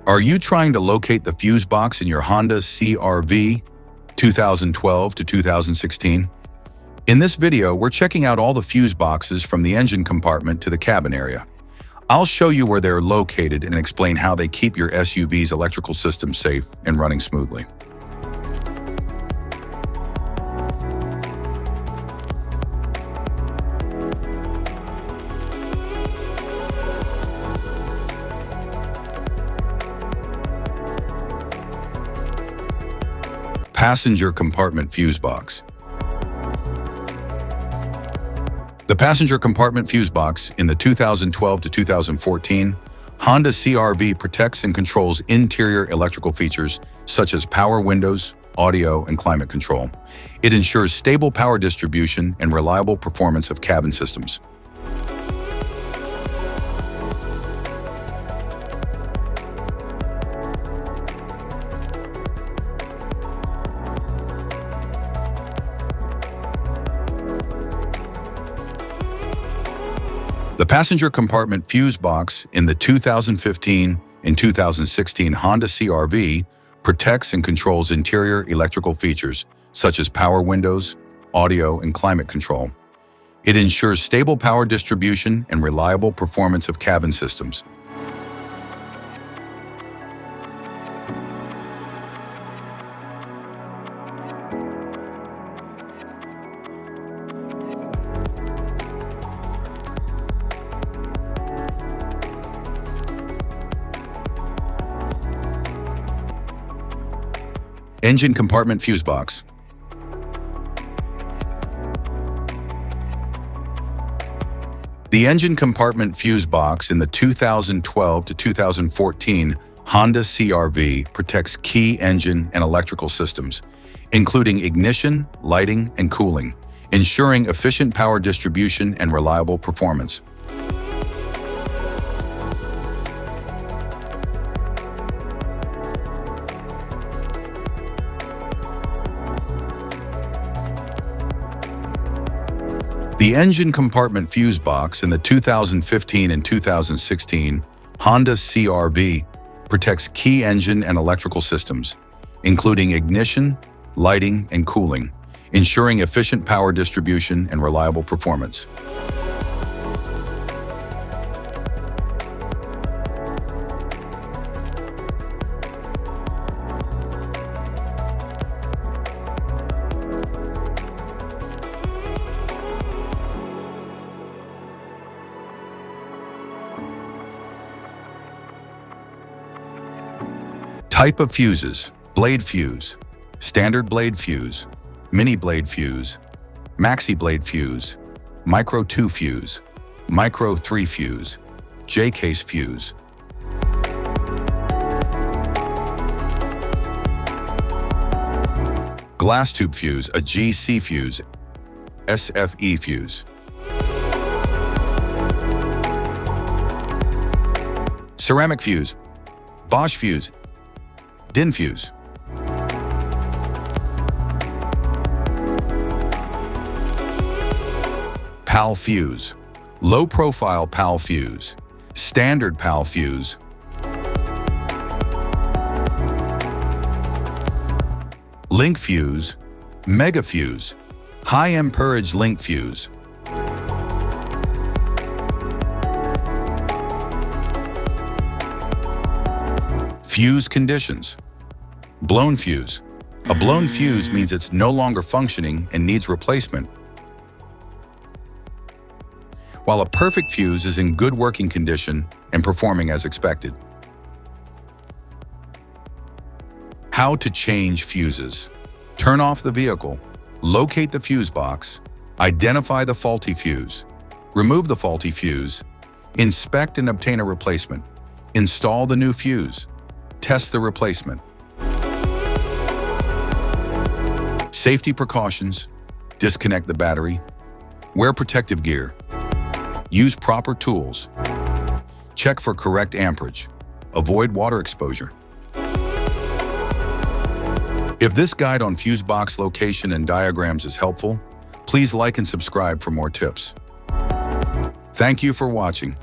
Are you trying to locate the fuse box in your Honda CR-V 2012 to 2016? In this video, we're checking out all the fuse boxes from the engine compartment to the cabin area. I'll show you where they're located and explain how they keep your SUV's electrical system safe and running smoothly. Passenger compartment fuse box. The passenger compartment fuse box in the 2012 to 2014 Honda CR-V protects and controls interior electrical features such as power windows, audio, and climate control. It ensures stable power distribution and reliable performance of cabin systems. The passenger compartment fuse box in the 2015 and 2016 Honda CR-V protects and controls interior electrical features such as power windows, audio, and climate control. It ensures stable power distribution and reliable performance of cabin systems. Engine compartment fuse box. The engine compartment fuse box in the 2012 to 2014 Honda CR-V protects key engine and electrical systems, including ignition, lighting, and cooling, ensuring efficient power distribution and reliable performance. The engine compartment fuse box in the 2015 and 2016 Honda CR-V protects key engine and electrical systems, including ignition, lighting, and cooling, ensuring efficient power distribution and reliable performance. Type of fuses: blade fuse, standard blade fuse, mini blade fuse, maxi blade fuse, micro 2 fuse, micro 3 fuse, J-case fuse. Glass tube fuse, a GC fuse, SFE fuse. Ceramic fuse, Bosch fuse, DIN fuse. PAL fuse, low profile PAL fuse, standard PAL fuse. Link fuse, mega fuse, high amperage link fuse. Fuse conditions. Blown fuse. A blown fuse means it's no longer functioning and needs replacement, while a perfect fuse is in good working condition and performing as expected. How to change fuses. Turn off the vehicle, locate the fuse box, identify the faulty fuse, remove the faulty fuse, inspect and obtain a replacement, install the new fuse, test the replacement. Safety precautions: disconnect the battery, wear protective gear, use proper tools, check for correct amperage, avoid water exposure. If this guide on fuse box location and diagrams is helpful, please like and subscribe for more tips. Thank you for watching.